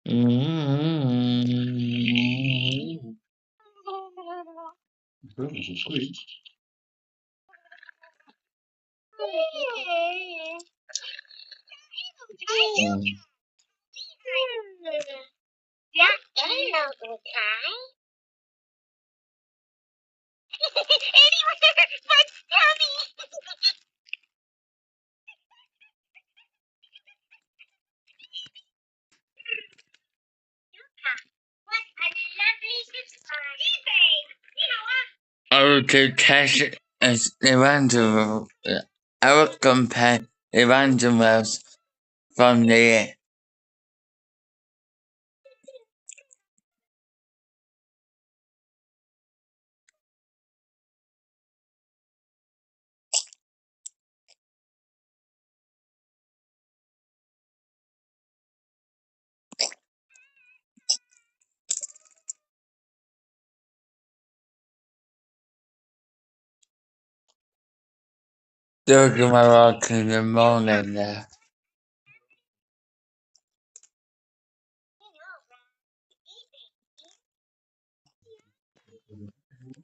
Mm-hmm. I will test as evangelist. I will compare evangelists from the doing my work in the morning there.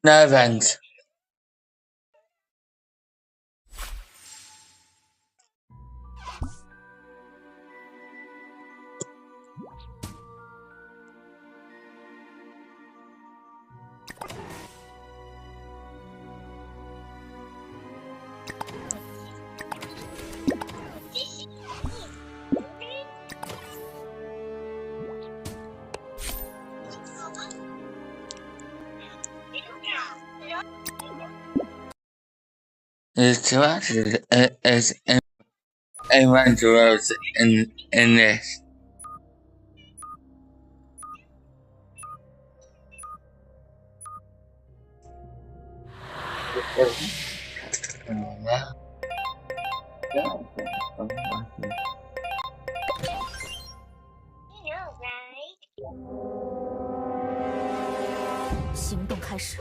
No thanks. There's two actors as evangelists in this. Yeah. 行动开始。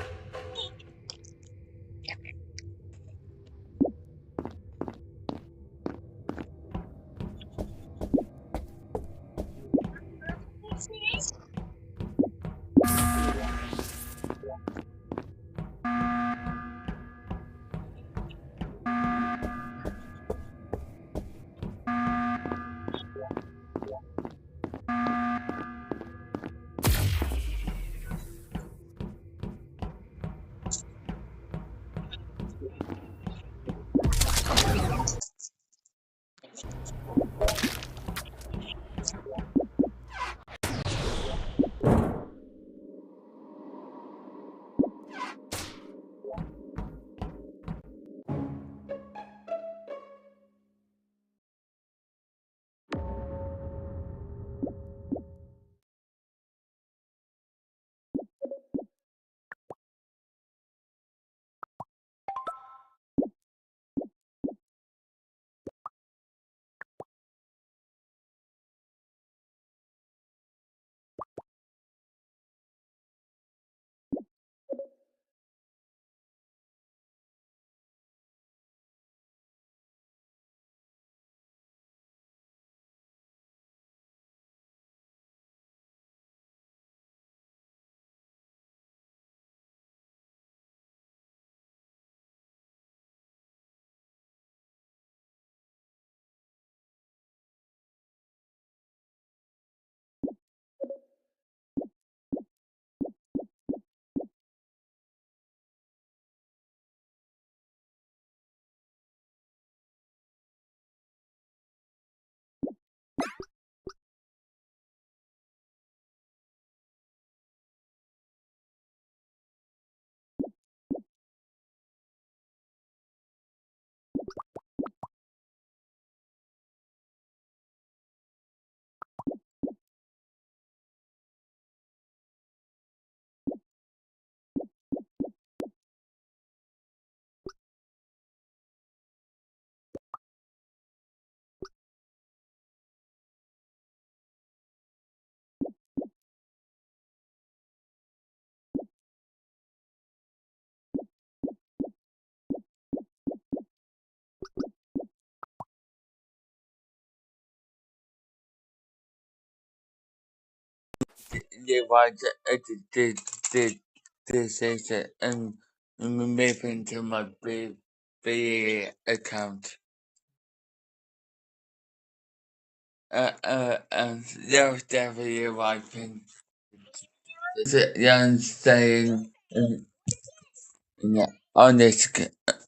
they want this is it and move into my B account. And that was definitely the right thing. Young saying yeah, honest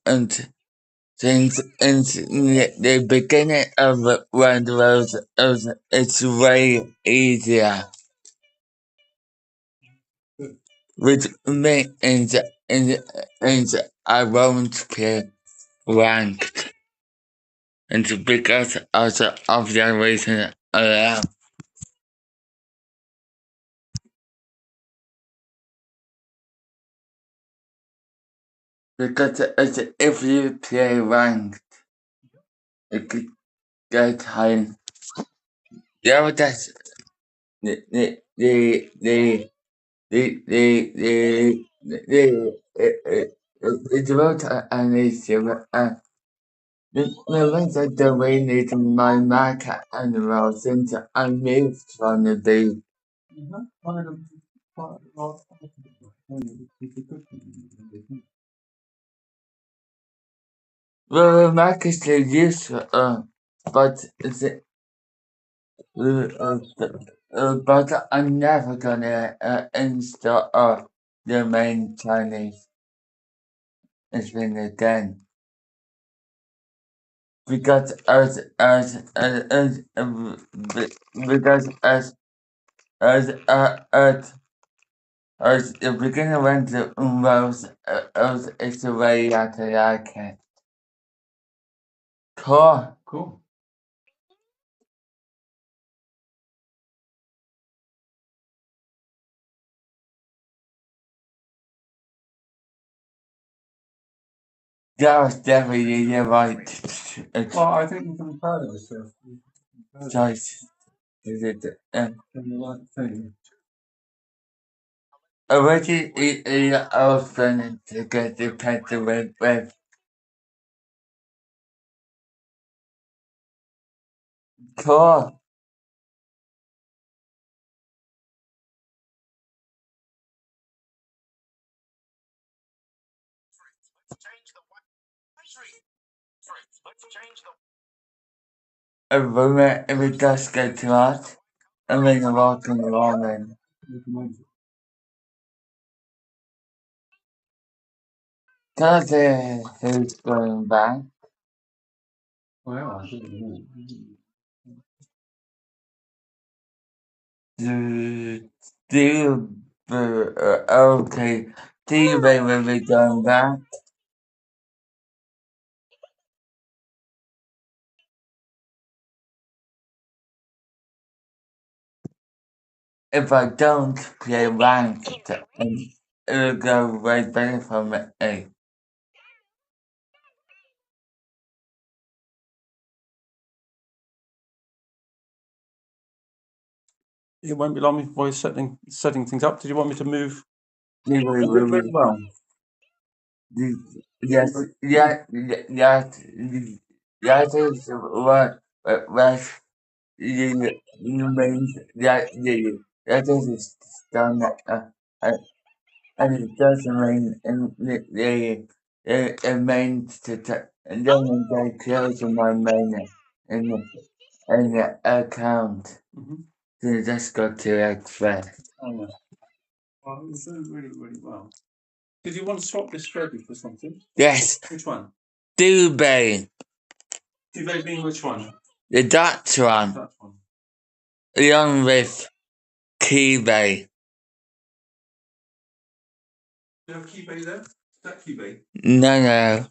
and things in the beginning of Round Rose it's way easier. Which means I won't be ranked. And because of that reason alone. Because if you play ranked, it could get high. Yeah, but that's the it's about an issue. The ones that donated my market animal since I moved from the day. Well, the market is still useful, but but I'm never gonna install the main Chinese thing again because because as the beginner went to Rose, it's the way that I like it. Cool. That was definitely the right I think you can be proud of yourself. Choice. Is it? The right thing. Originally, I was planning to get the pencil with cool. If it does get too hot, I mean, I'm walking along then. Can I say who's going back? Well, I think do okay. Do you will be going back? If I don't play ranked, it'll go way better for me. It won't be long before you're setting things up. Did you want me to move? Well. Yes, yeah, that is what you mean that is done and it doesn't mean it means and then they close my main in the account. So you just go to Express. Oh, yeah. Well, it was doing really, really well. Did you want to swap this Freddy for something? Yes. Which one? Dubay. Dubay being which one? The Dutch one. That one. Along with Keybay. Do you have Keybay there? Is that Keybay? No.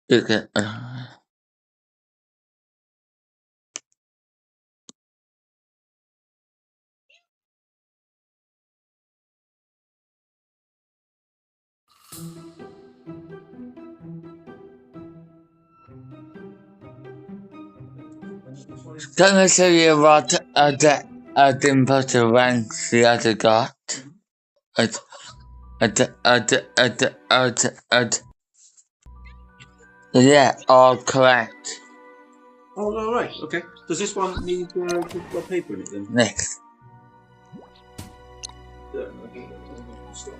Look at, Can I show you what I didn't put the ranks the other got? Yeah, all correct. Oh, no, right. Okay. Does this one need paper in it then? Next. Yeah. Okay. Stop.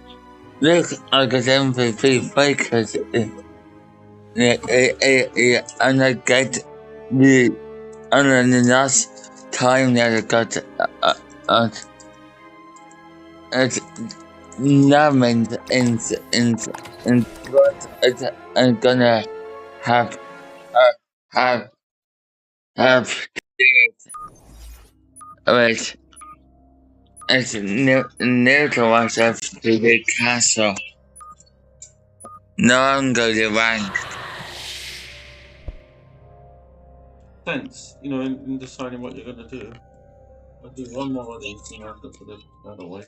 Look, I got MVP because and I get the and the last time that I got it's numbing in what I'm gonna have have have to do it with it's near to myself to the castle. No longer the rank. Thanks. You know, in deciding what you're going to do, I'll do one more of these and I'll put it out away.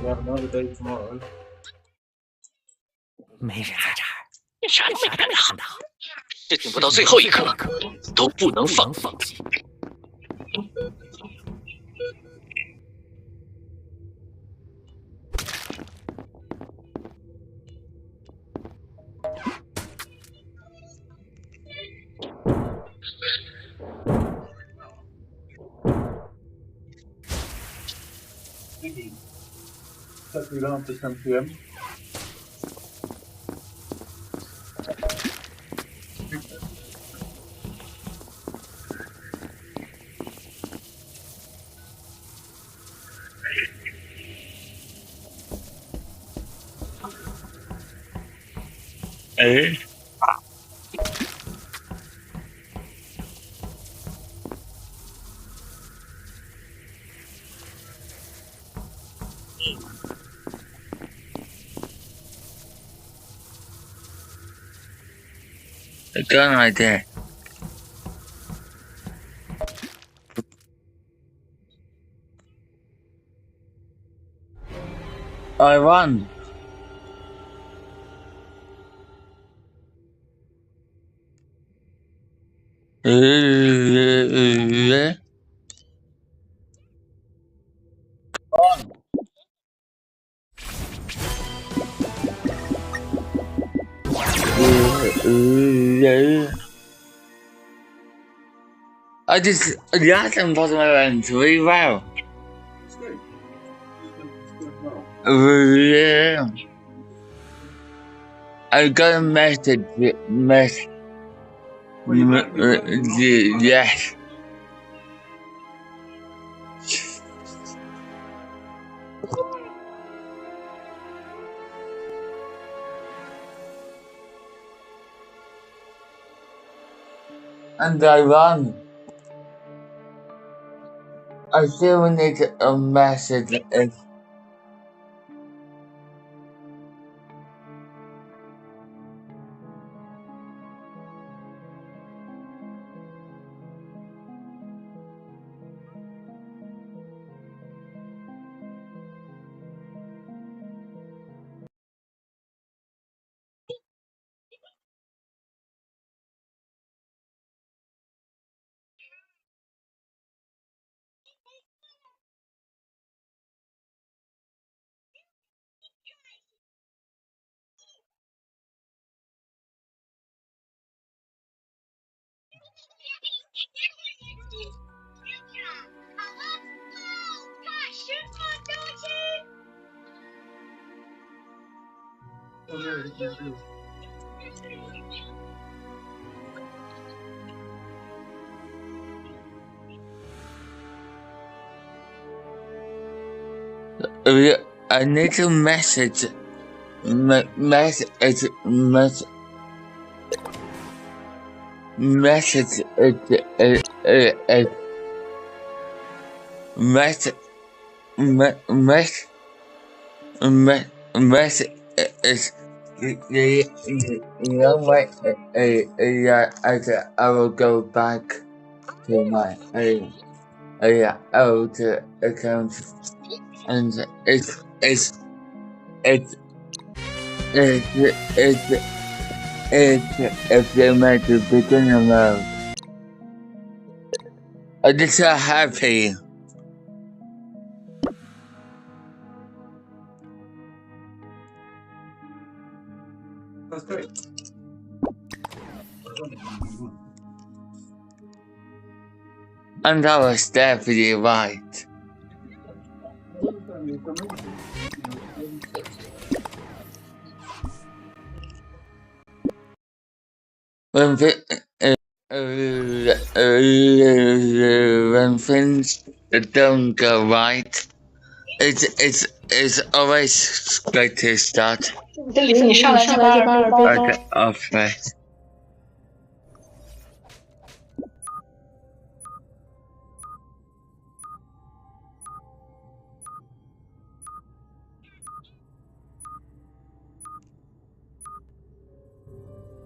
We have another day tomorrow. 没人在这儿，你啥都没干到，事情不到最后一刻都不能放弃。Hopefully after 10 p.m. Eh? A gun idea. I won. I just last time was my round 3 wow. It's great. It's going well. Yeah. I got a message. Yes. And I won. I still need a message. I need a message. Message. Message. Message. Message is you know what? I will go back to my old account, and it's if they made the beginning mode. I'm just so happy. That's great. And I was definitely right. When when things don't go right, it's always good to start 这里子你上来就把耳背包 like off it.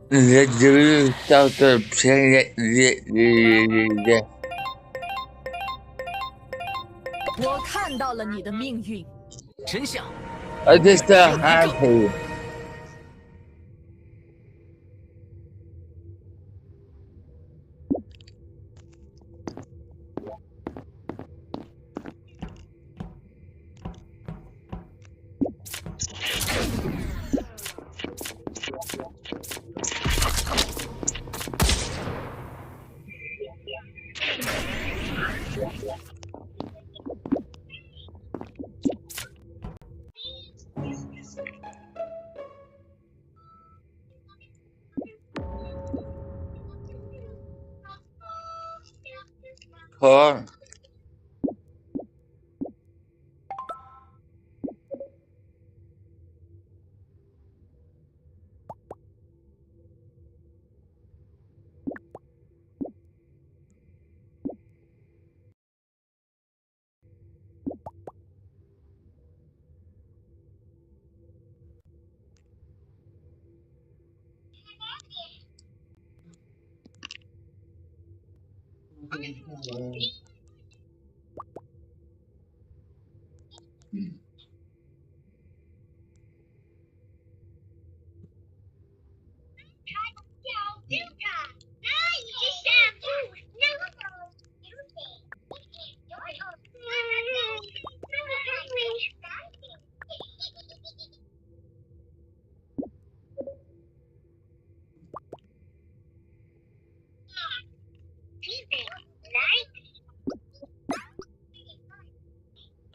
The Jews started playing it. 我看到了你的命运，真相。 I just so happy. Cool.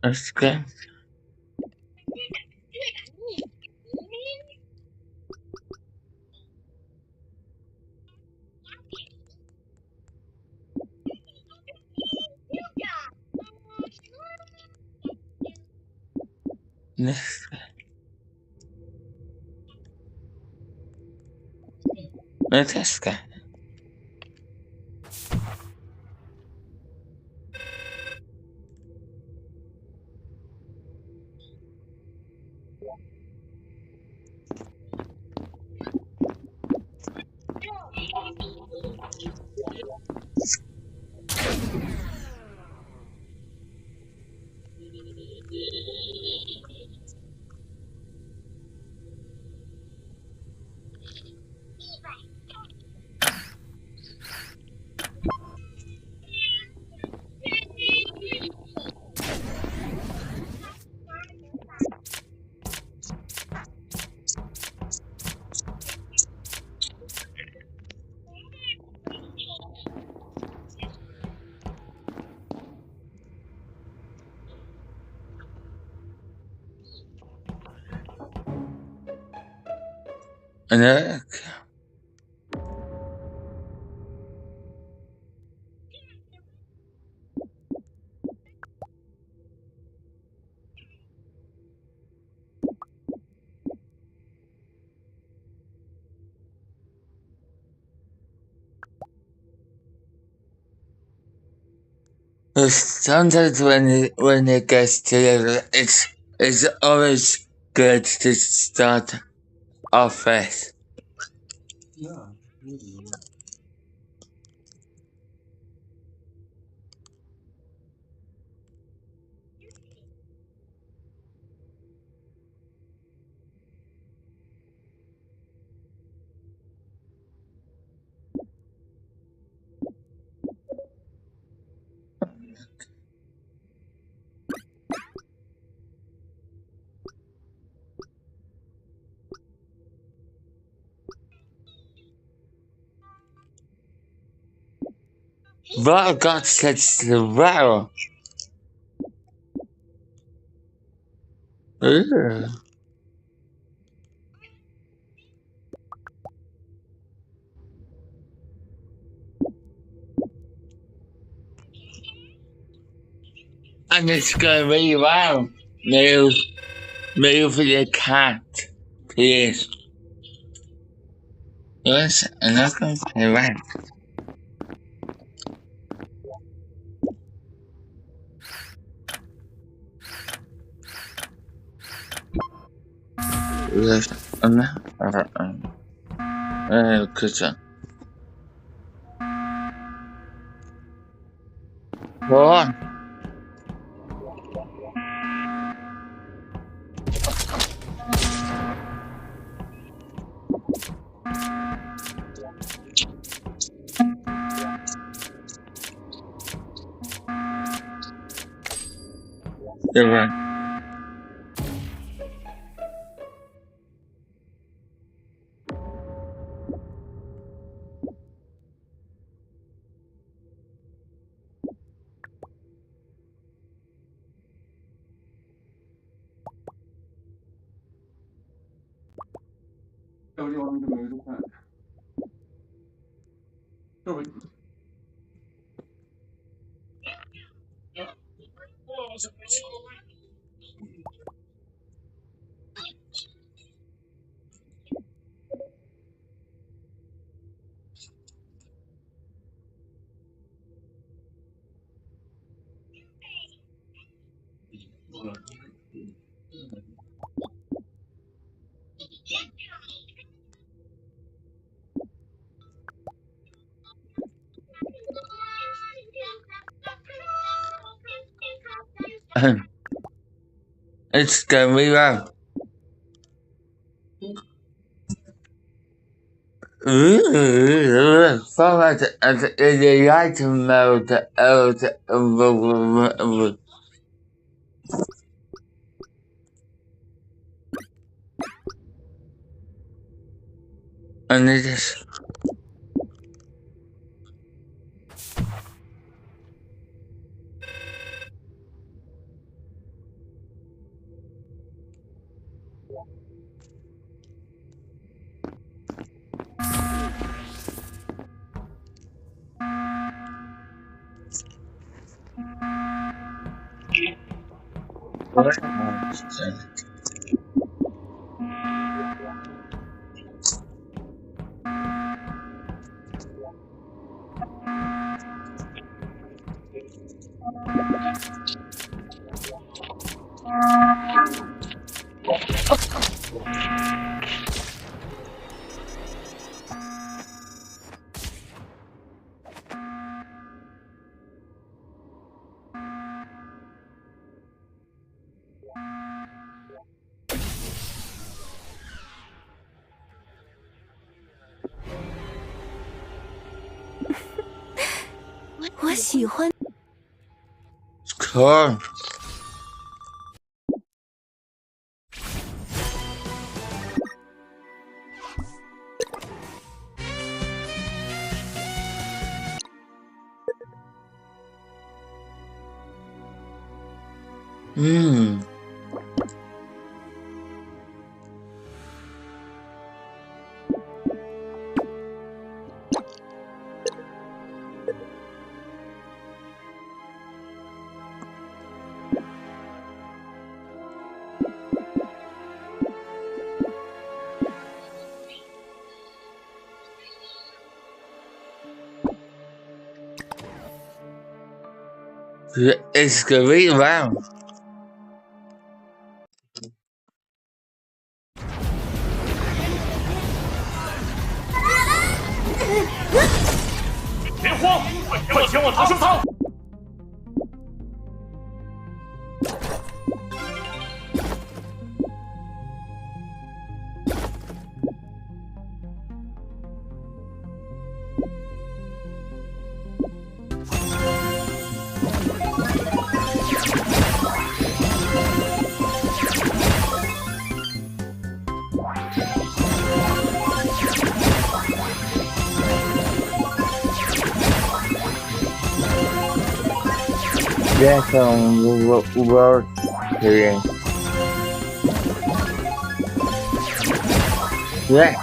That's good. That's good. Look. Sometimes when it gets together, it's always good to start off it. Yeah, really. But God says the barrel. Ugh. And it's going really well. Move for the cat, please. Yes, and I'm going to play right. Yes, kitchen. What? You're right. What do you want me to move the cat? Sorry. It's going really well. Format as in the item mode and it is cool. Hmm. It's going really well. That's world here. Yeah.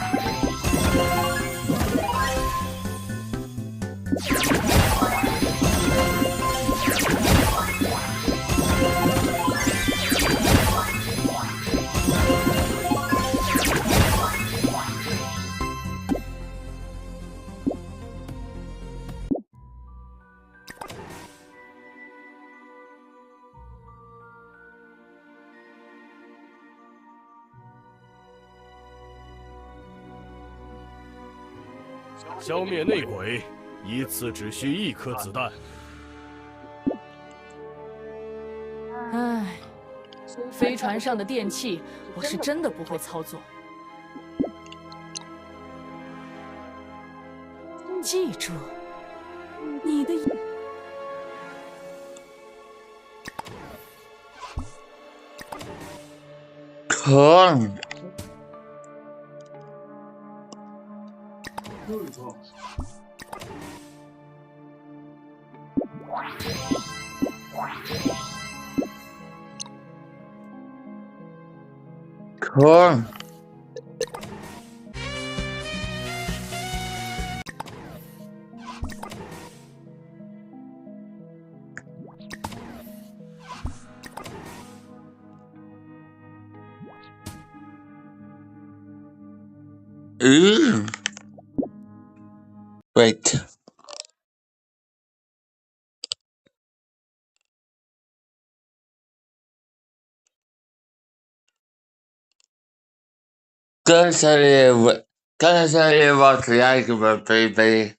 消灭内鬼，一次只需1颗子弹。唉，飞船上的电器，我是真的不会操作。记住，你的可可wait. Can I tell you what the argument, baby?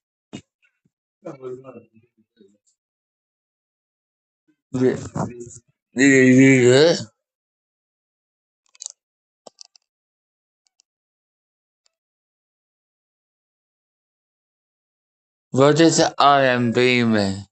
What is RMB, man?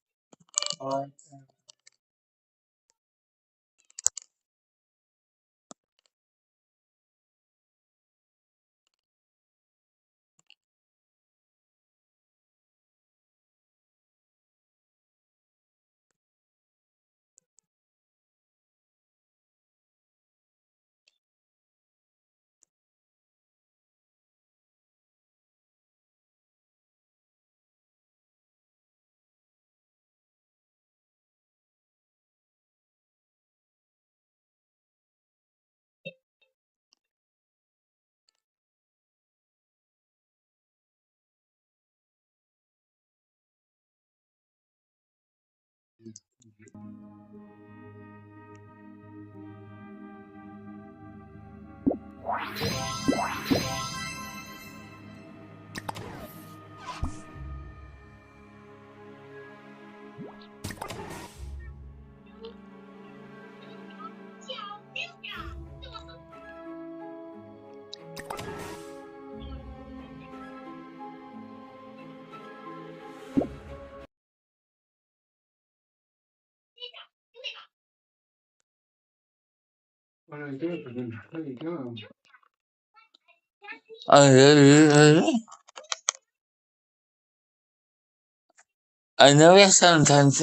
I know that sometimes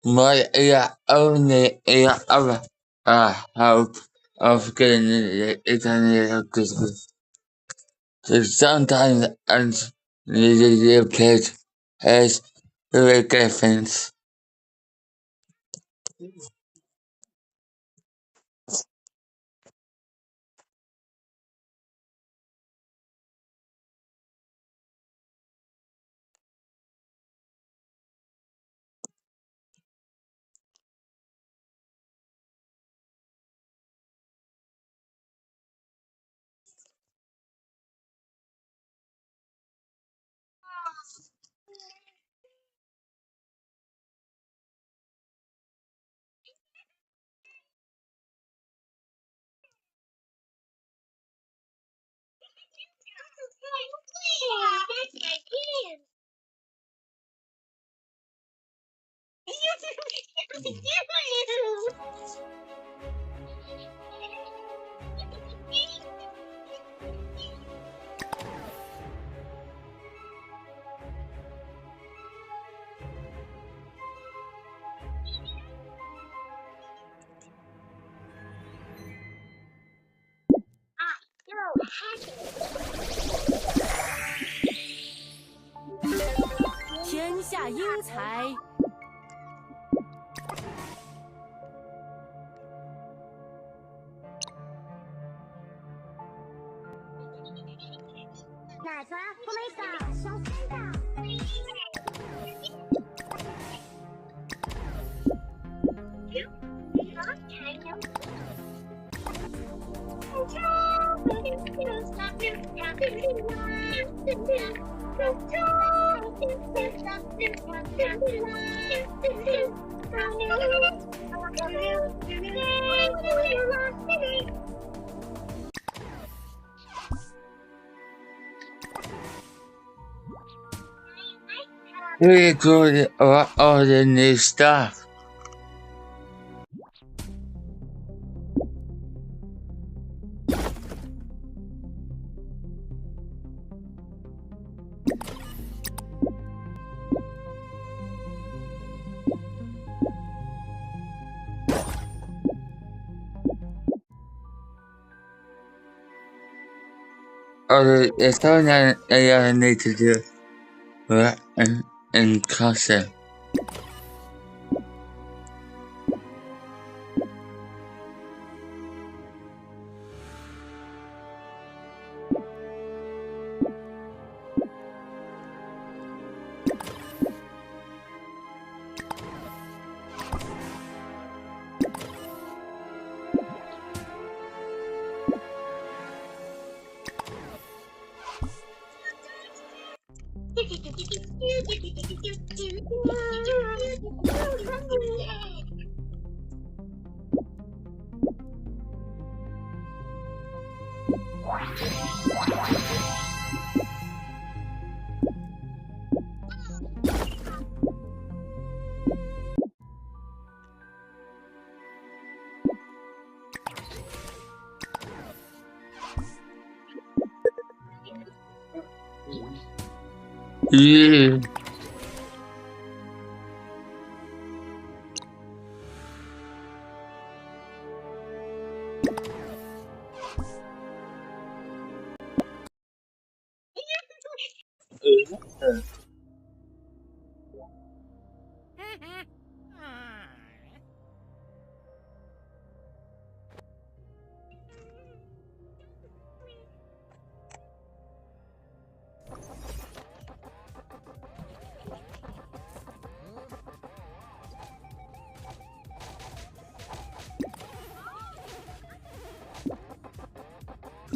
my only other hope of getting it on the Christmas. So sometimes and the kid has very good things. 下英才。奶茶不没啥，小心的。We got all the new stuff. Oh, there's something I need to do. Right, in custom. Yeah.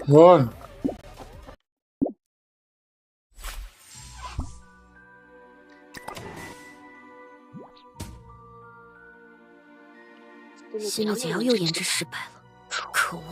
One. 新的解药又研制失败了，可恶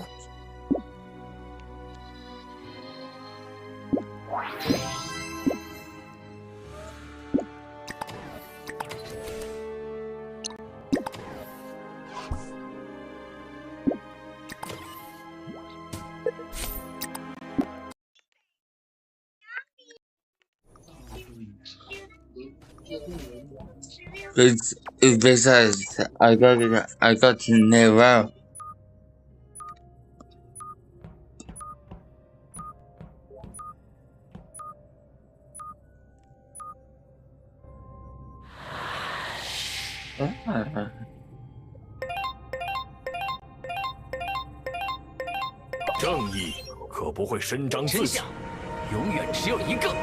！Besides, I got to know well. Ah. 正义可不会伸张自己，永远只有一个。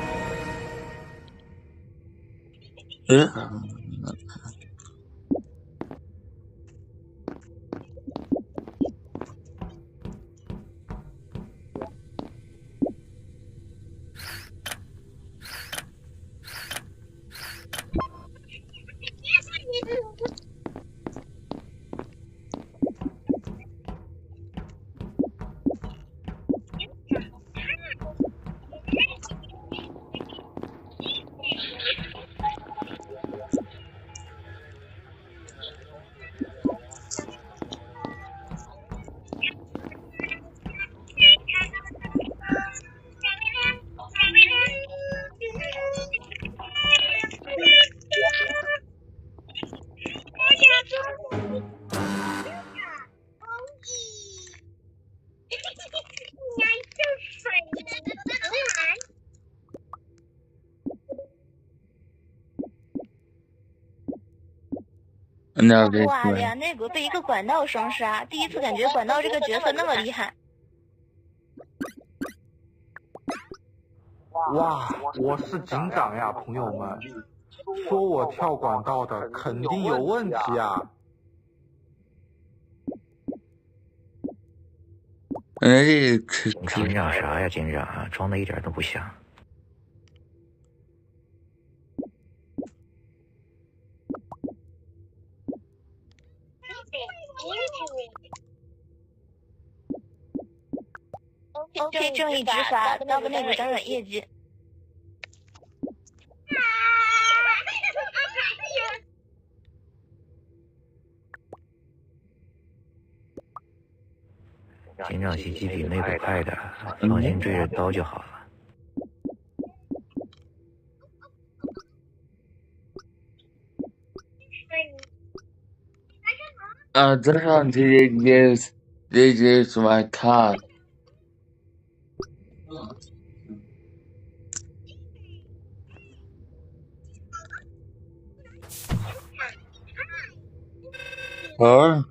那个哇，两内鬼被一个管道双杀，第一次感觉管道这个角色那么厉害。哇，我是警长呀，朋友们，说我跳管道的肯定有问题啊！你警长啥呀，警长，装的一点都不像。OK， 正义执法，当个内鬼涨涨业绩。警长袭击比内鬼快的，放心追着刀就好了。这上this is my card. 哦。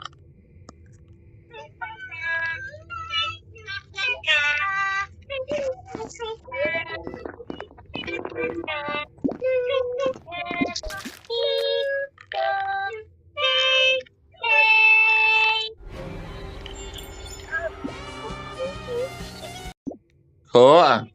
好啊。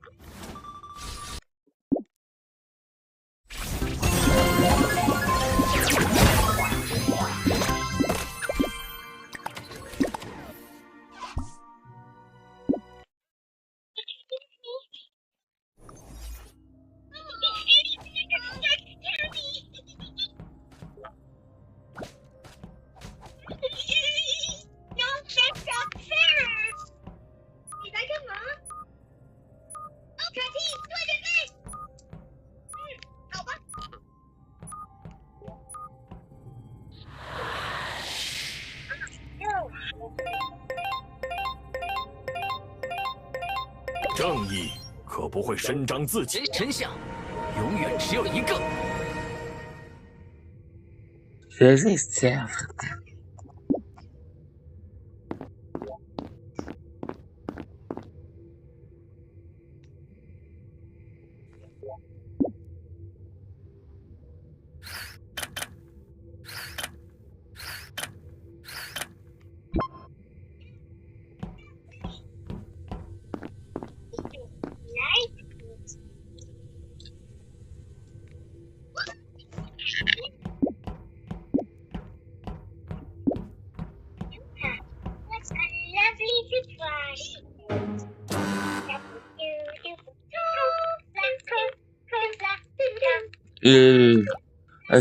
正义可不会伸张自己，真相永远只有一个。这是这样。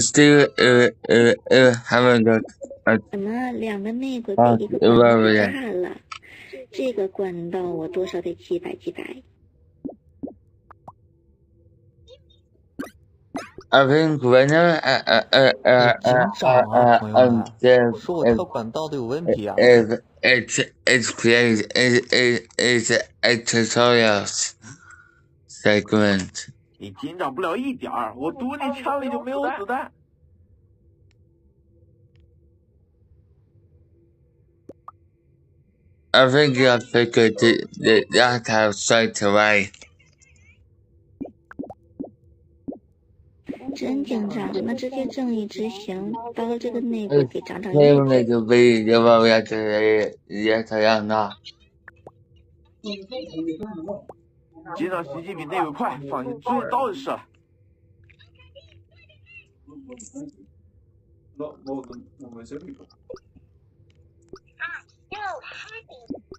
still haven't got 怎么两个内鬼被一个管道给炸了？这个管道我多少得几百。I think when 警长啊，朋友们，我说我跳管道的有问题啊。It's played it's a tutorials segment. 你警长不了一点儿，我堵你枪里就没有子弹。I think I figured that out straight away. 真警长，那直接正义执行，把这个内鬼给涨涨业绩。那就被要不要也这样呢？警长袭击比内鬼快，放心追着刀就是了。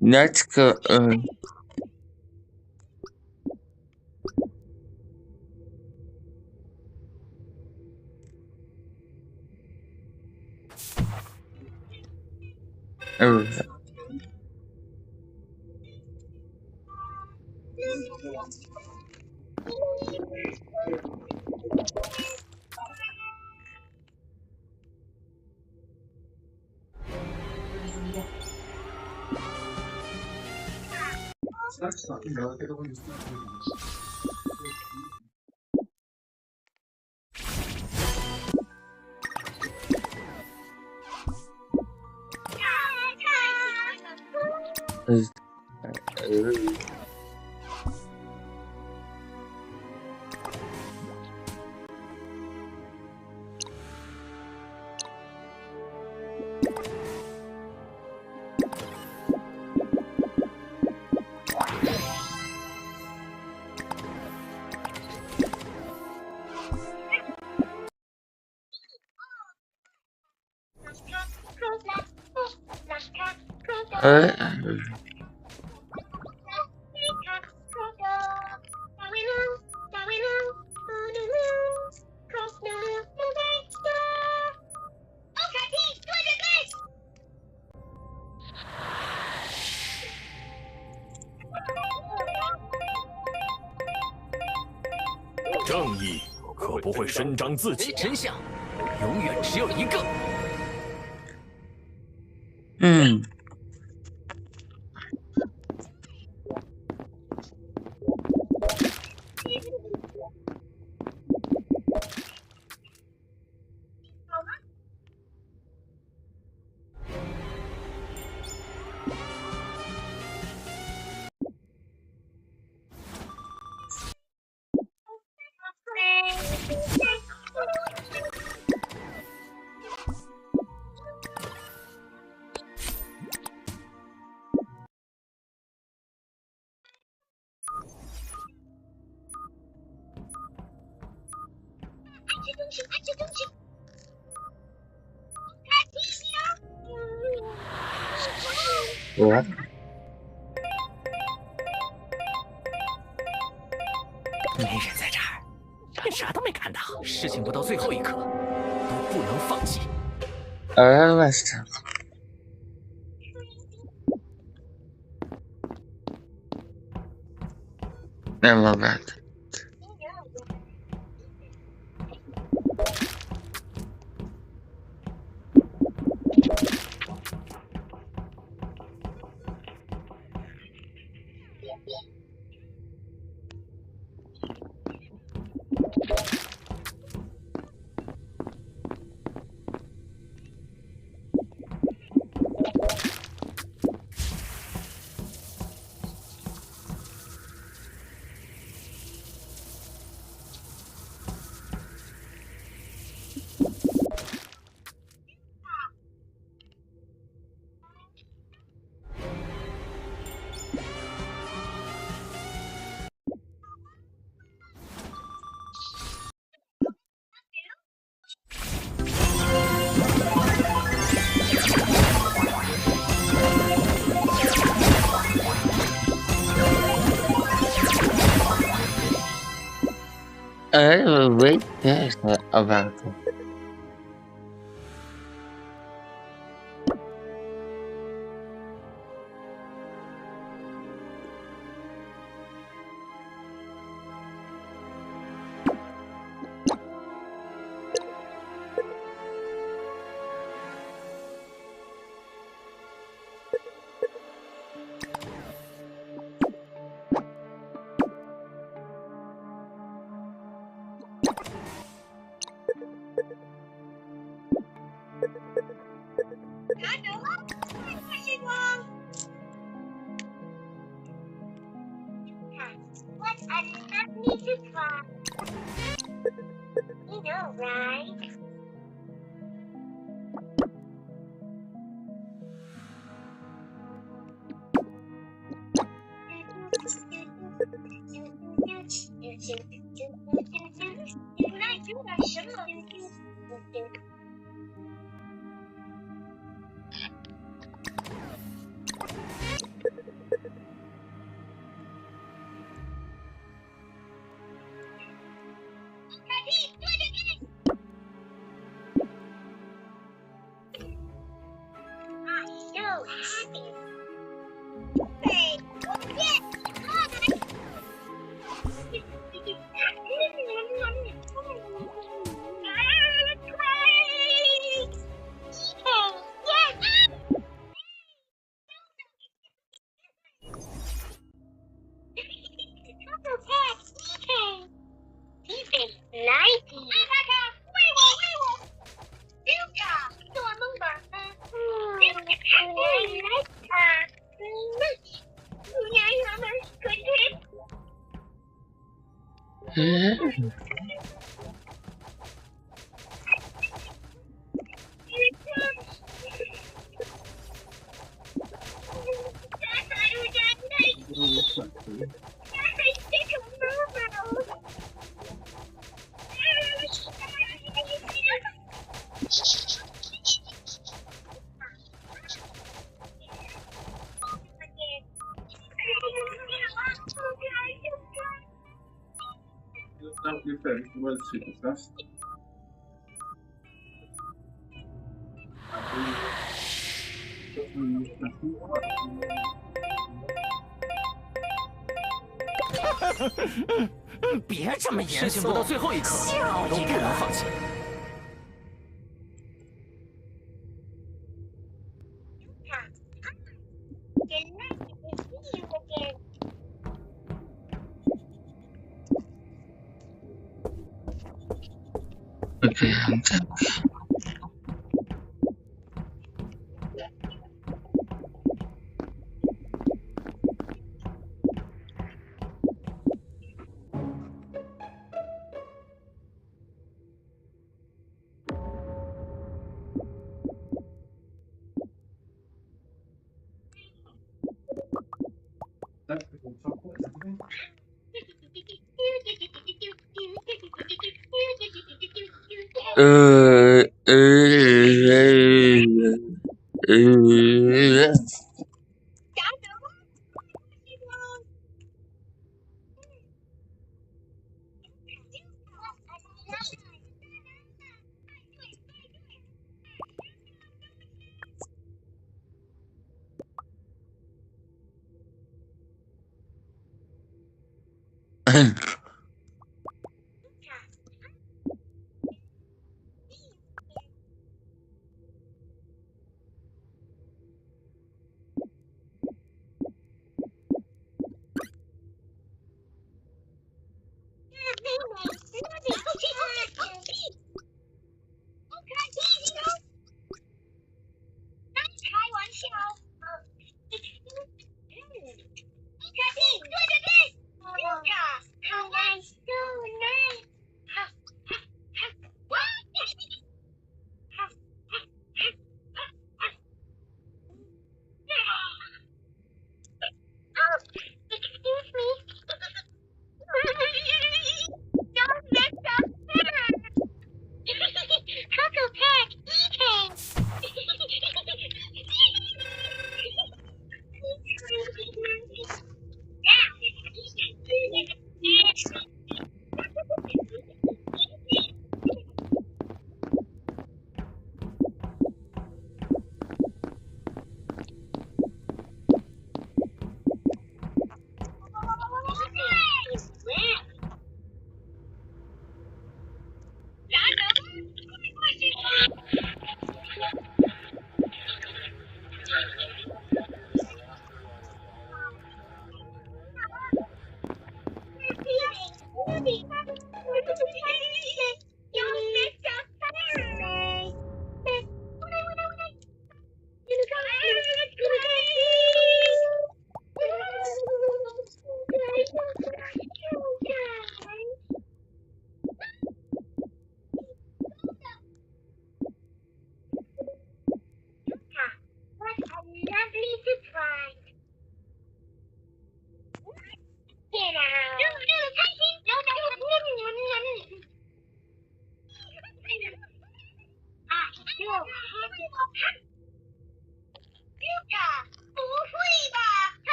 Let's go. 正义可不会伸张自己，真相永远只有一个。我没人在这儿，咱啥都没看到。事情不到最后一刻，都不能放弃。West never bad. Wait, yes, about it. What a lovely surprise. You know, right? So happy. Hey, Don't be fair, you went super fast.别这么严肃，事情不到最后一刻都不能放弃。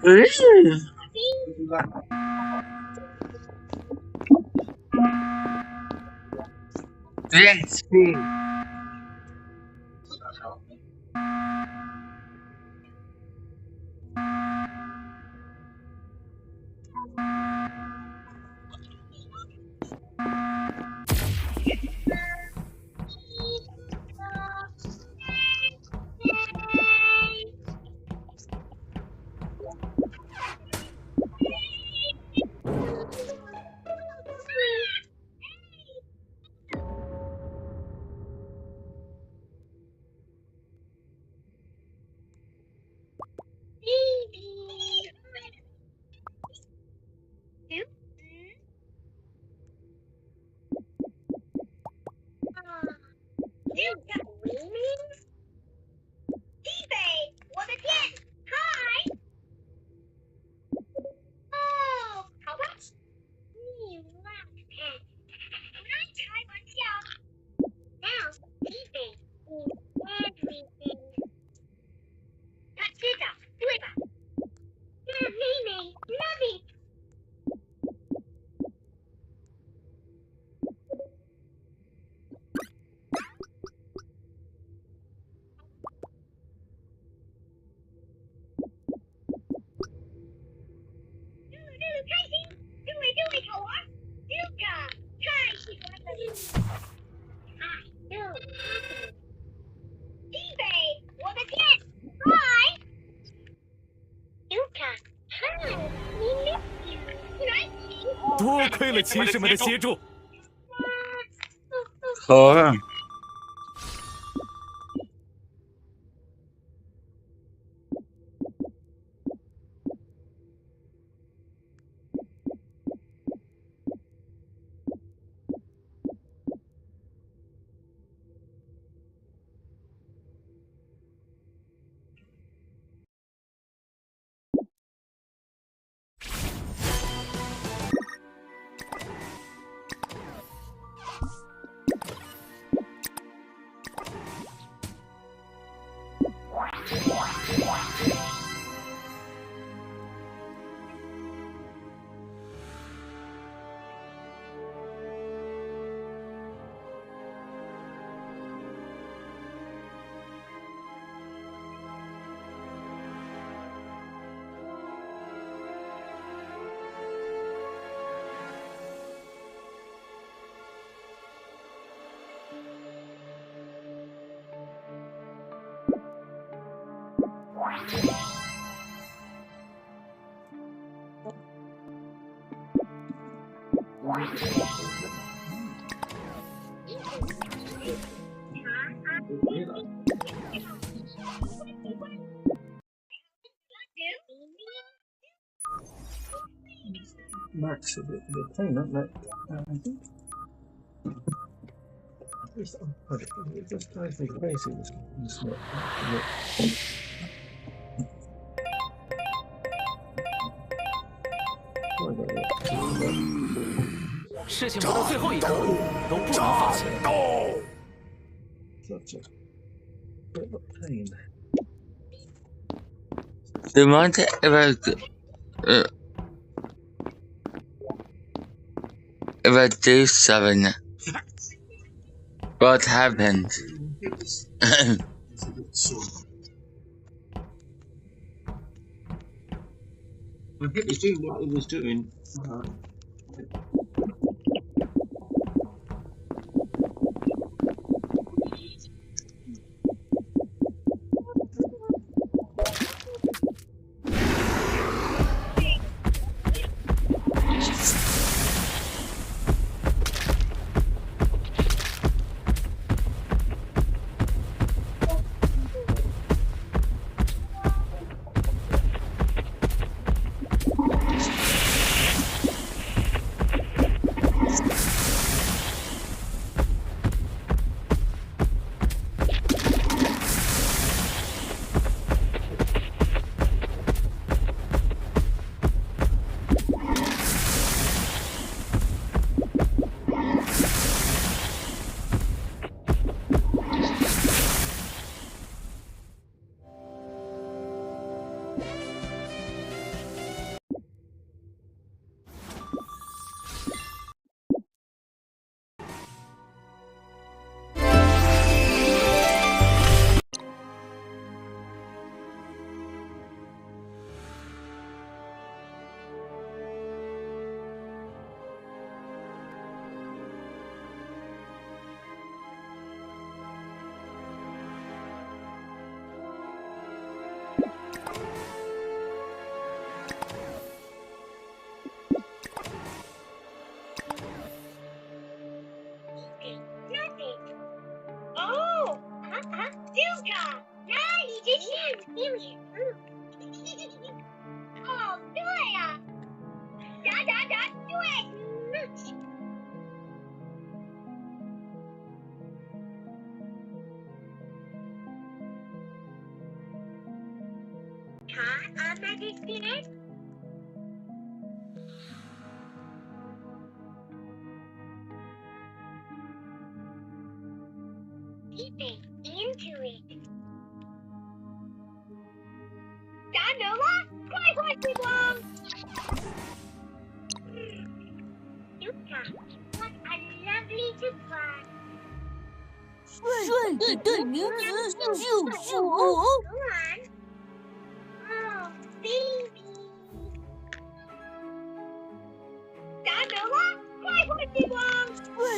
Yes. You got weenie? eBay 我的天 Hi Oh 好吧你乱看乱开玩笑 Now eBay is everything 他知道对吧那妹妹 love it 开心对好玩 Luca 太喜欢了 I so happy eBay 我的天 Hi Luca Hi we miss you 来一起多亏了骑士们的协助。好啊。Max, they're playing, aren't they? I think. It just drives me crazy. This not. 事情不到最后一刻都不能放弃。Such a bit of a pain. The one if I do something, what happens? I think he's doing what he was doing. 他那个是？Keeping into it. 加油啊！快快时光。Yuka, what a lovely surprise. 帅的代名词就是我。Go on. Oh, baby. 加油啊！快快时光。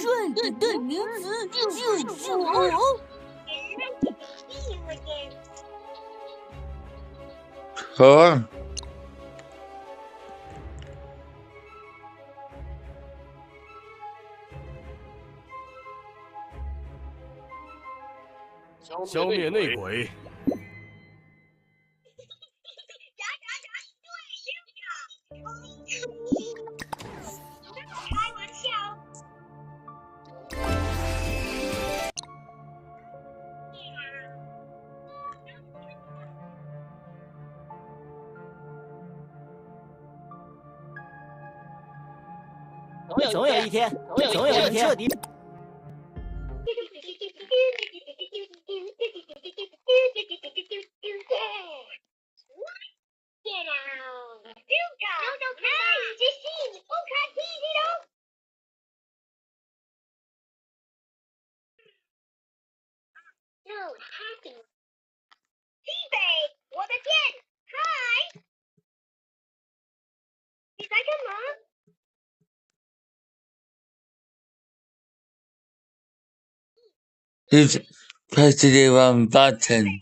帅的代名词就是我。And nice to see you again. 好。消灭内鬼。开玩笑。总有一天彻底。Get out! Yuka! No, hey, just see, okay, easy though. So happy. T-Bay, 我的天 Hi! 你在干嘛？Please press the wrong button.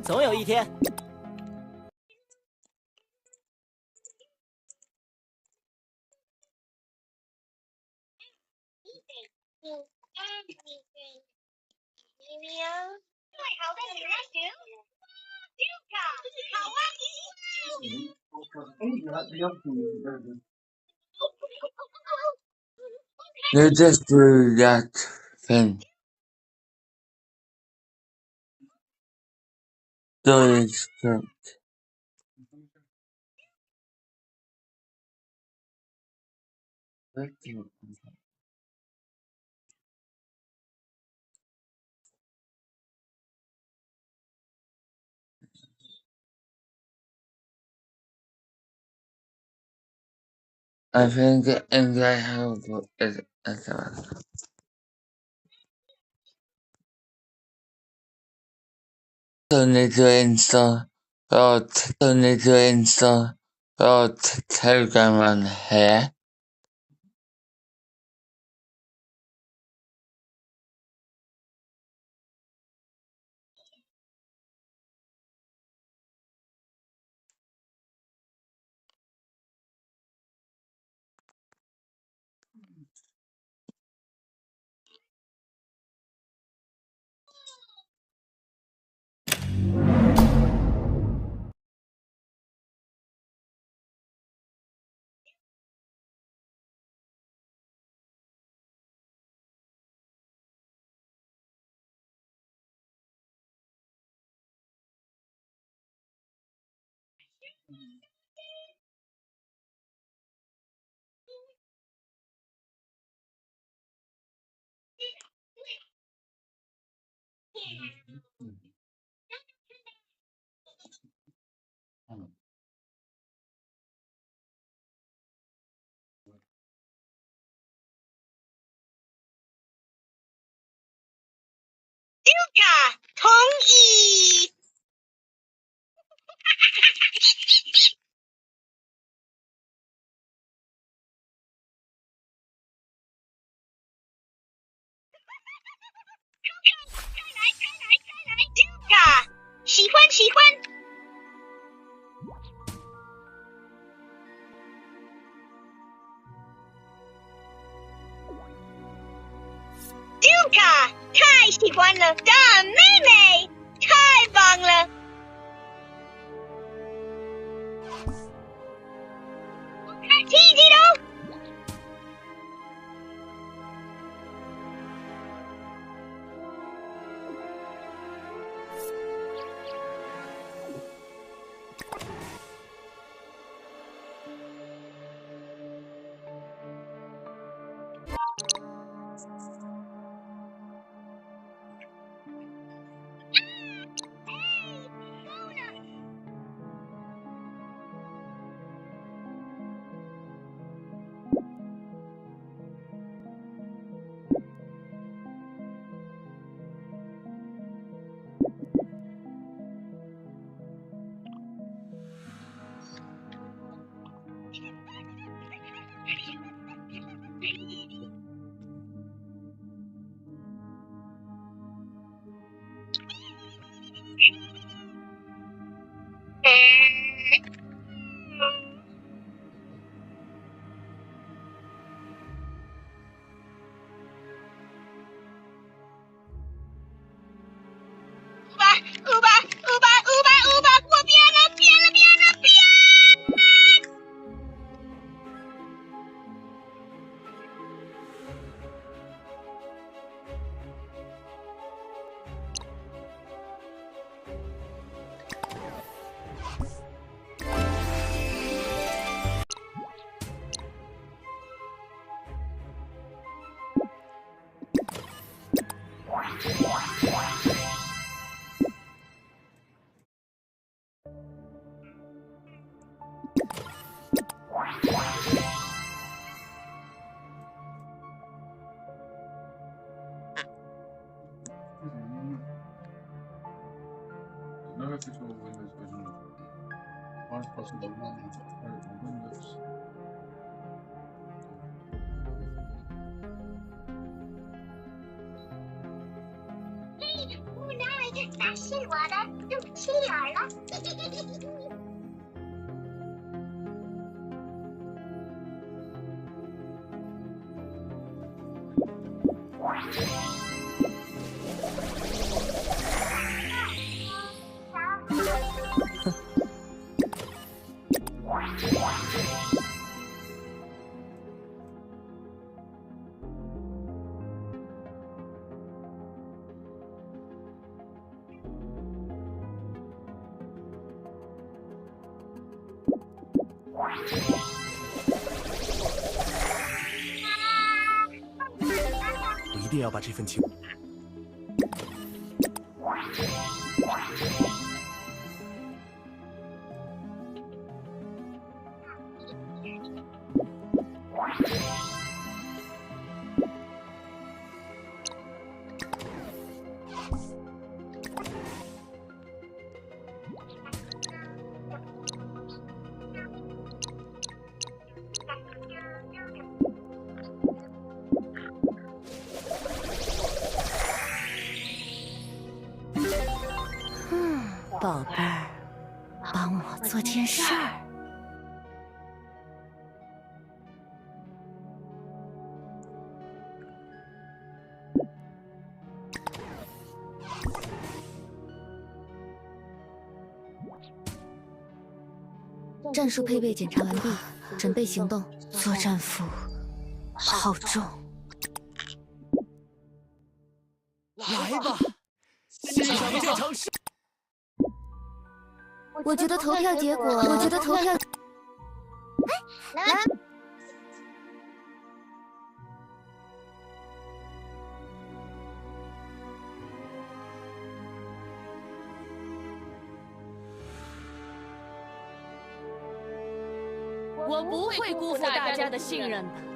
总有一天。Everything. Cheerio. 最好的女人型 Yuka! 好啊 You just do that thing. Do it straight. I think I have it as well. Need to install Telegram on here. Yuka! 同意。再来 Yuka! 喜欢喜欢。Yuka! 太喜欢了，大妹妹，太棒了。500，我变了！No official Windows version of Vice possible running on Windows. 不能，那是我的肚脐眼了。我一定要把这份情。宝贝儿，帮我做件事儿。战术配备检查完毕，准备行动。作战服好重。来吧，欣赏这场胜。我觉得投票结果，来。我不会辜负大家的信任的。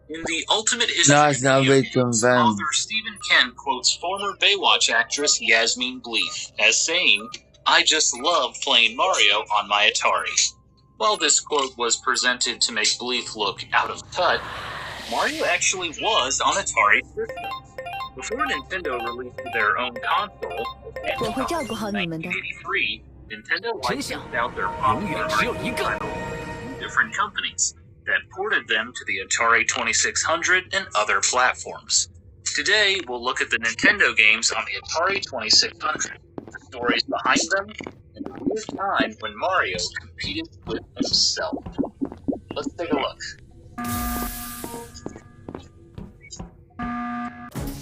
In The Ultimate History of Video Games, author Stephen Ken quotes former Baywatch actress Yasmin Bleeth as saying, "I just love playing Mario on my Atari." While this quote was presented to make Bleeth look out of touch, Mario actually was on Atari systems. Before Nintendo released their own console, in 1983, Nintendo licensed out their popular arcade titles to different companies that ported them to the Atari 2600 and other platforms. Today, we'll look at the Nintendo games on the Atari 2600, the stories behind them, and the weird time when Mario competed with himself. Let's take a look.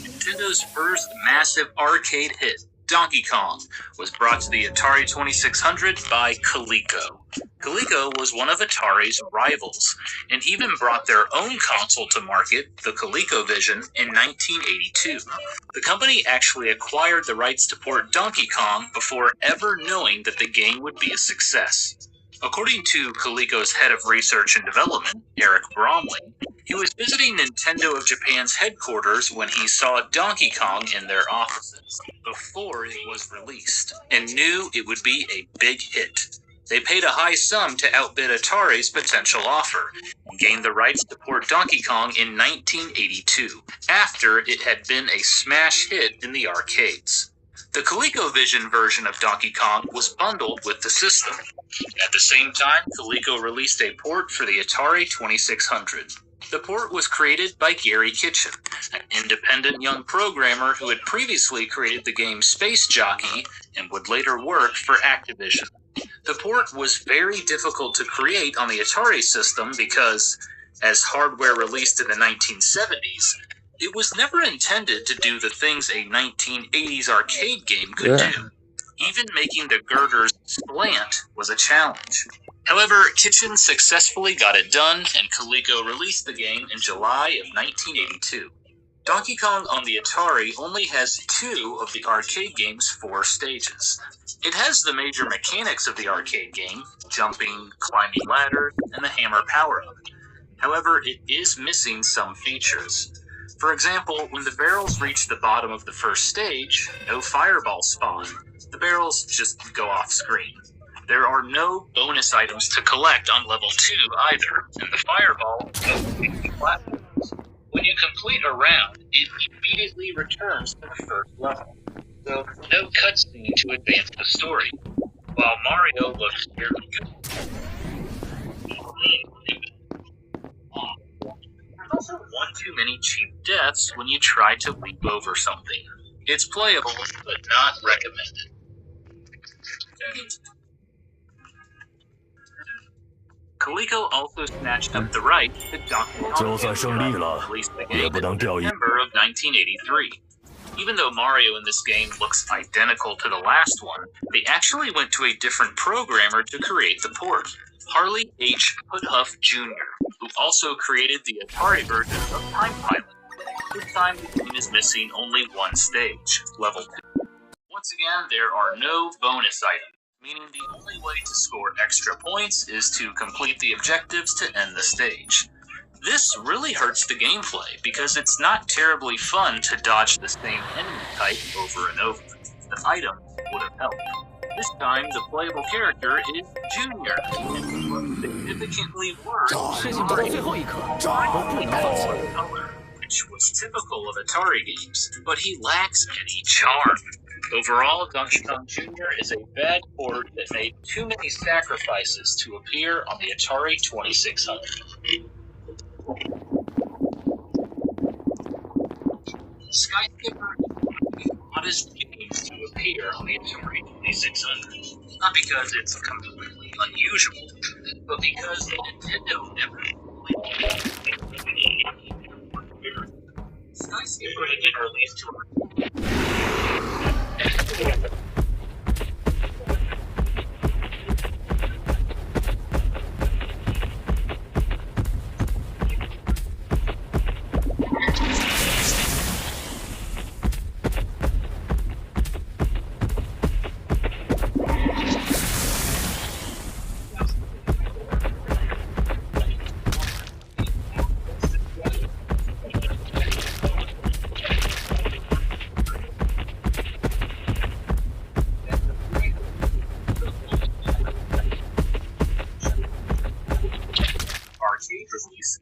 Nintendo's first massive arcade hit, Donkey Kong, was brought to the Atari 2600 by Coleco. Coleco was one of Atari's rivals, and even brought their own console to market, the ColecoVision, in 1982. The company actually acquired the rights to port Donkey Kong before ever knowing that the game would be a success. According to Coleco's head of research and development, Eric Bromley, he was visiting Nintendo of Japan's headquarters when he saw Donkey Kong in their offices before it was released, and knew it would be a big hit. They paid a high sum to outbid Atari's potential offer, and gained the rights to port Donkey Kong in 1982, after it had been a smash hit in the arcades. The ColecoVision version of Donkey Kong was bundled with the system. At the same time, Coleco released a port for the Atari 2600. The port was created by Gary Kitchen, an independent young programmer who had previously created the game Space Jockey and would later work for Activision. The port was very difficult to create on the Atari system because, as hardware released in the 1970s, it was never intended to do the things a 1980s arcade game could do. Even making the girders slant was a challenge. However, Kitchen successfully got it done, and Coleco released the game in July of 1982. Donkey Kong on the Atari only has 2 of the arcade game's 4 stages. It has the major mechanics of the arcade game, jumping, climbing ladders, and the hammer power-up. However, it is missing some features. For example, when the barrels reach the bottom of the first stage, no fireballs spawn. The barrels just go off screen. There are no bonus items to collect on level 2 either, and the fireball goes platforms. When you complete a round, it immediately returns to the first level. So no cutscene to advance the story. While Mario looks fairly good. There's also one too many cheap deaths when you try to leap over something. It's playable, but not recommended. Coleco also snatched up the rights to Donkey Kong, released the game in September of 1983. Even though Mario in this game looks identical to the last one, they actually went to a different programmer to create the port, Harley H. Puthuff Jr., who also created the Atari version of Time Pilot. This time the game is missing only one stage, level 2. Once again, there are no bonus items, meaning the only way to score extra points is to complete the objectives to end the stage. This really hurts the gameplay because it's not terribly fun to dodge the same enemy type over and over. The items would have helped. This time, the playable character is Junior, and he looks significantly worse than Mario. Color, which was typical of Atari games, but he lacks any charm. Overall, Donkey Kong Jr. is a bad port that made too many sacrifices to appear on the Atari 2600. Skyscraper is the oddest game to appear on the Atari 2600. Not because it's completely unusual, but because Nintendo never Skyscraper had been released to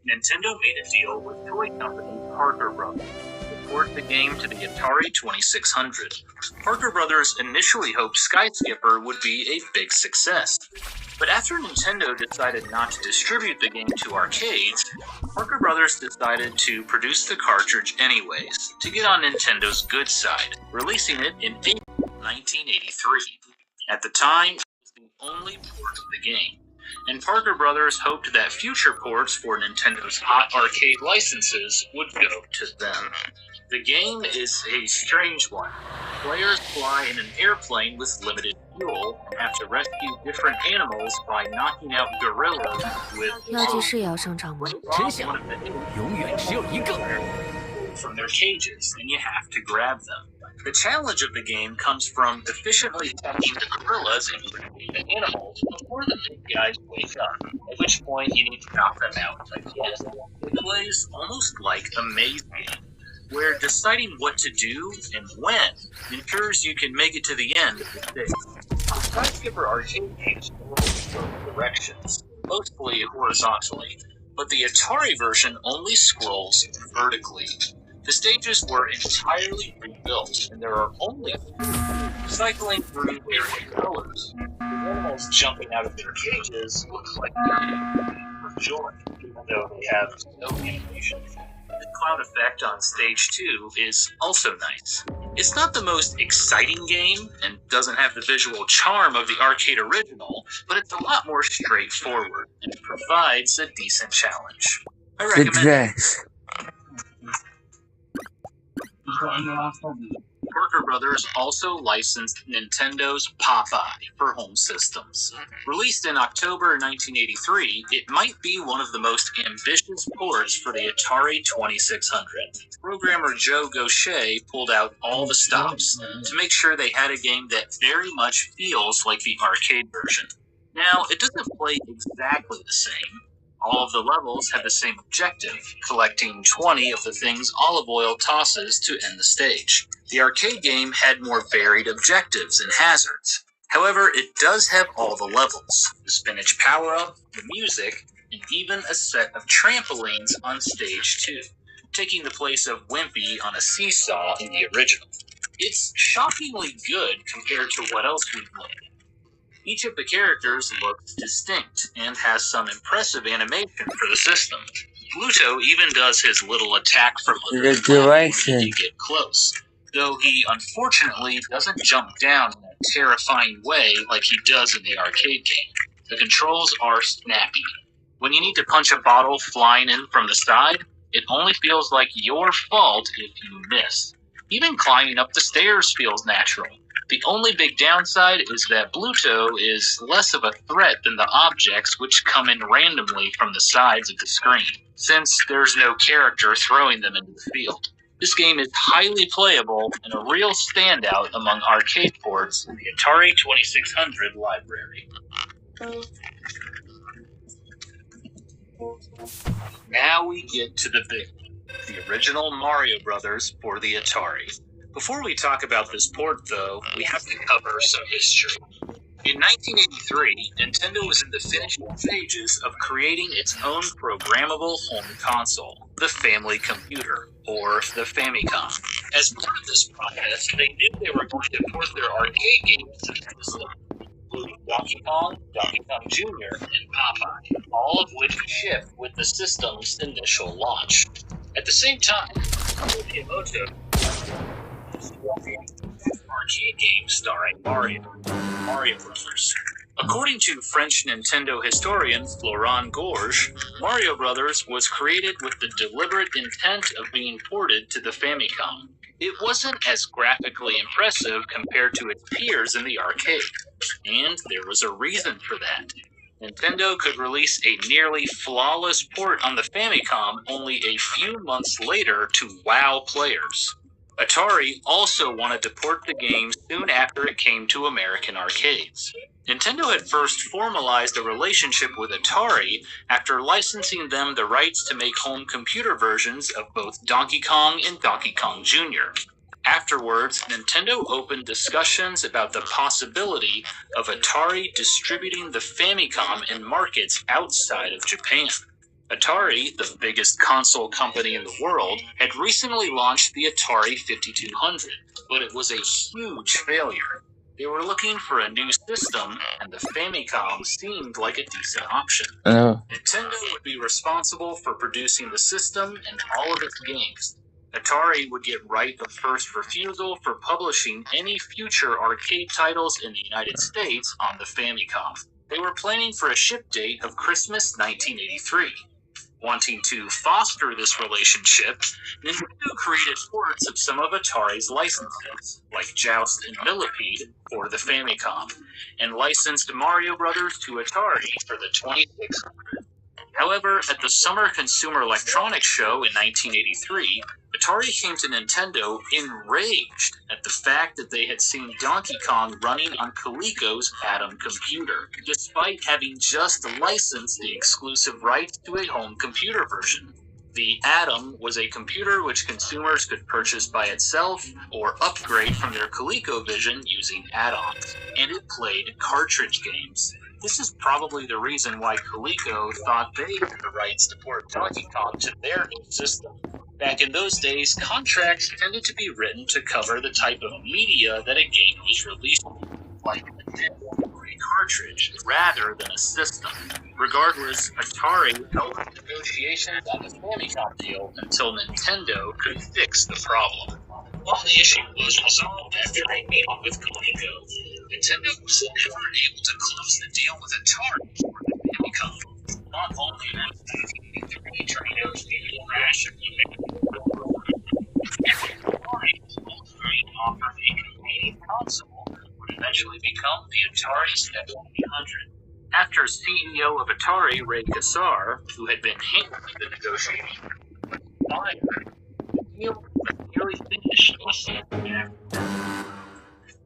Nintendo made a deal with toy company Parker Brothers to port the game to the Atari 2600. Parker Brothers initially hoped Skyscraper would be a big success. But after Nintendo decided not to distribute the game to arcades, Parker Brothers decided to produce the cartridge anyways, to get on Nintendo's good side, releasing it in April 1983. At the time, it was the only port of the game. And Parker Brothers hoped that future ports for Nintendo's hot arcade licenses would go to them. The game is a strange one. Players fly in an airplane with limited fuel and have to rescue different animals by knocking out gorillas with from their cages, and you have to grab them. The challenge of the game comes from efficiently attacking the gorillas and the animals before the big guys wake up, at which point you need to knock them out again. It plays almost like a maze game, where deciding what to do and when ensures you can make it to the end of the stage. Skyscraper arcade games go in both directions, mostly horizontally, but the Atari version only scrolls vertically. The stages were entirely rebuilt, and there are only cycling through various colors. The animals jumping out of their cages look like they're with joy, even though they have no animation. The cloud effect on stage 2 is also nice. It's not the most exciting game, and doesn't have the visual charm of the arcade original, but it's a lot more straightforward, and provides a decent challenge. I recommend it. Parker Brothers also licensed Nintendo's Popeye for home systems. Released in October 1983, it might be one of the most ambitious ports for the Atari 2600. Programmer Joe Gaucher pulled out all the stops to make sure they had a game that very much feels like the arcade version. Now, it doesn't play exactly the same. All of the levels have the same objective, collecting 20 of the things Olive Oil tosses to end the stage. The arcade game had more varied objectives and hazards. However, it does have all the levels, the spinach power-up, the music, and even a set of trampolines on stage 2, taking the place of Wimpy on a seesaw in the original. It's shockingly good compared to what else we've played. Each of the characters looks distinct and has some impressive animation for the system. Pluto even does his little attack from under the direction when you get close, though he unfortunately doesn't jump down in a terrifying way like he does in the arcade game. The controls are snappy. When you need to punch a bottle flying in from the side, it only feels like your fault if you miss. Even climbing up the stairs feels natural. The only big downside is that Pluto is less of a threat than the objects which come in randomly from the sides of the screen, since there's no character throwing them into the field. This game is highly playable and a real standout among arcade ports in the Atari 2600 library. Now we get to the big one, the original Mario Brothers for the Atari. Before we talk about this port, though, we have to cover some history. In 1983, Nintendo was in the finishing stages of creating its own programmable home console, the Family Computer, or the Famicom. As part of this process, they knew they were going to port their arcade games to the system, including Donkey Kong Jr., and Popeye, all of which shipped with the system's initial launch. At the same time, Miyamoto arcade game starring Mario Brothers. According to French Nintendo historian Florent Gorge, Mario Brothers was created with the deliberate intent of being ported to the Famicom. It wasn't as graphically impressive compared to its peers in the arcade, and there was a reason for that. Nintendo could release a nearly flawless port on the Famicom only a few months later to wow players. Atari also wanted to port the game soon after it came to American arcades. Nintendo had first formalized a relationship with Atari after licensing them the rights to make home computer versions of both Donkey Kong and Donkey Kong Jr. Afterwards, Nintendo opened discussions about the possibility of Atari distributing the Famicom in markets outside of Japan. Atari, the biggest console company in the world, had recently launched the Atari 5200, but it was a huge failure. They were looking for a new system, and the Famicom seemed like a decent option. Nintendo would be responsible for producing the system and all of its games. Atari would get right of first refusal for publishing any future arcade titles in the United States on the Famicom. They were planning for a ship date of Christmas 1983. Wanting to foster this relationship, Nintendo created ports of some of Atari's licenses, like Joust and Millipede, for the Famicom, and licensed Mario Brothers to Atari for the 2600. However, at the Summer Consumer Electronics Show in 1983, Atari came to Nintendo enraged at the fact that they had seen Donkey Kong running on Coleco's Atom computer, despite having just licensed the exclusive rights to a home computer version. The Atom was a computer which consumers could purchase by itself or upgrade from their ColecoVision using add-ons, and it played cartridge games. This is probably the reason why Coleco thought they had the rights to port Donkey Kong to their new system. Back in those days, contracts tended to be written to cover the type of media that a game was released with, like a disc or a cartridge, rather than a system. Regardless, Atari held negotiations on the Famicom deal until Nintendo could fix the problem. While the issue was resolved after a meeting with Coleco, Nintendo was never able to close the deal with Atari for the Famicom. Not only was 1983 turning out to be a crash of Atari ultimately offered console would eventually become the Atari 2600. After CEO of Atari, Ray Kassar, who had been handling the negotiations, fired, the deal was nearly finished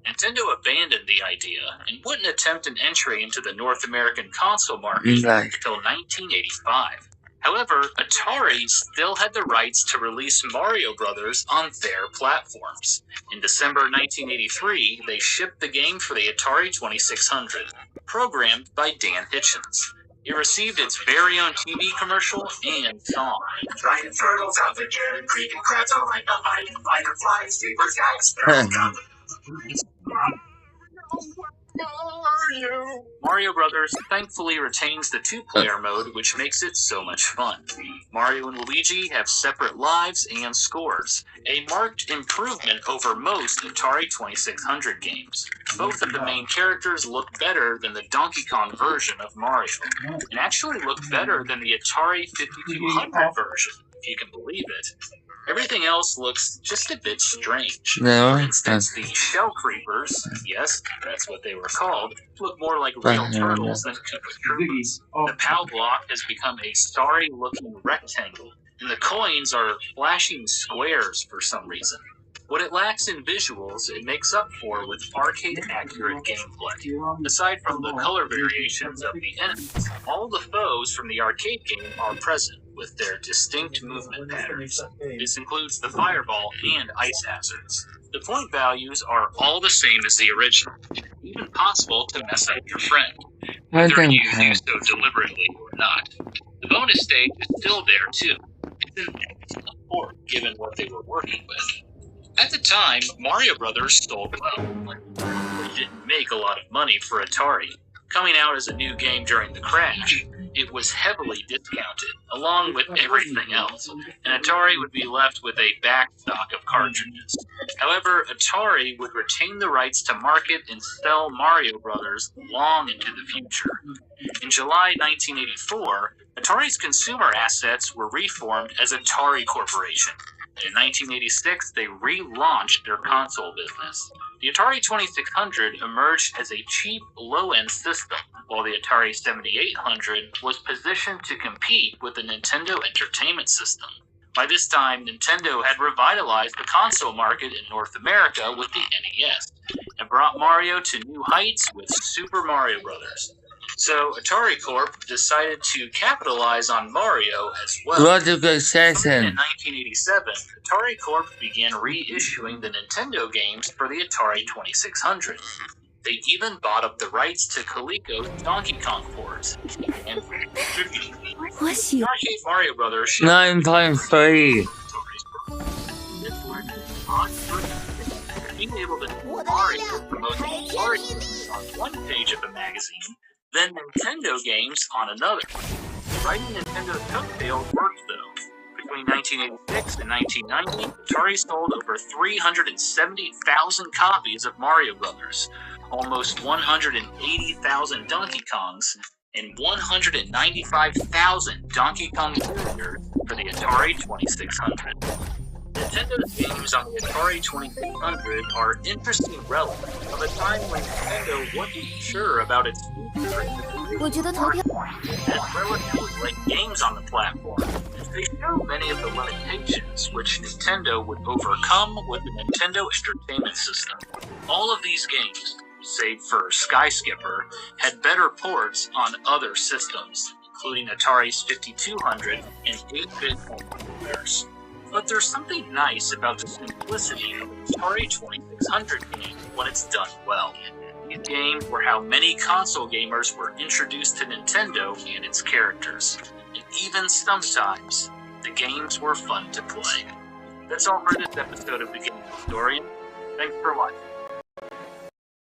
Nintendo abandoned the idea and wouldn't attempt an entry into the North American console market until 1985. However, Atari still had the rights to release Mario Bros. On their platforms. In December 1983, they shipped the game for the Atari 2600, programmed by Dan Hitchens. It received its very own TV commercial and song. Giant turtles out there, creeping crabs are right behind, fireflies, sleepers, guys, Mario Bros. Thankfully retains the two-player mode, which makes it so much fun. Mario and Luigi have separate lives and scores, a marked improvement over most Atari 2600 games. Both of the main characters look better than the Donkey Kong version of Mario, and actually look better than the Atari 5200 version, if you can believe it. Everything else looks just a bit strange. For instance, the shell creepers, yes, that's what they were called, look more like real turtles than Koopa Troopas. The POW block has become a starry-looking rectangle, and the coins are flashing squares for some reason. What it lacks in visuals, it makes up for with arcade-accurate gameplay. Aside from the color variations of the enemies, all the foes from the arcade game are present, with their distinct movement patterns. This includes the fireball and ice hazards. The point values are all the same as the original, even possible to mess up your friend, whether you do so deliberately or not. The bonus stage is still there too. It's an excellent port, given what they were working with. At the time, Mario Bros. Sold well, but it didn't make a lot of money for Atari. Coming out as a new game during the crash, it was heavily discounted, along with everything else, and Atari would be left with a backstock of cartridges. However, Atari would retain the rights to market and sell Mario Bros. Long into the future. In July 1984, Atari's consumer assets were reformed as Atari Corporation. In 1986, they relaunched their console business. The Atari 2600 emerged as a cheap, low-end system, while the Atari 7800 was positioned to compete with the Nintendo Entertainment System. By this time, Nintendo had revitalized the console market in North America with the NES, and brought Mario to new heights with Super Mario Bros. So Atari Corp decided to capitalize on Mario as well. What a good session. In 1987, Atari Corp began reissuing the Nintendo games for the Atari 2600. They even bought up the rights to Coleco's Donkey Kong ports and distributed the arcade Mario Bros. 9.3. Being able to do Mario promote Atari on one page of a magazine, then Nintendo games on another. Riding Nintendo's coattails worked though. Between 1986 and 1990, Atari sold over 370,000 copies of Mario Bros., almost 180,000 Donkey Kongs, and 195,000 Donkey Kong Jr. for the Atari 2600. Nintendo's games on the Atari 2600 are interesting relics of a time when Nintendo wasn't sure about its future as relatively late games on the platform. They show many of the limitations which Nintendo would overcome with the Nintendo Entertainment System. All of these games, save for Sky Skipper, had better ports on other systems, including Atari's 5200 and 8-bit home computers. But there's something nice about the simplicity of an Atari 2600 game when it's done well. These games were how many console gamers were introduced to Nintendo and its characters. And even sometimes, the games were fun to play. That's all for this episode of The Game Historian. Thanks for watching.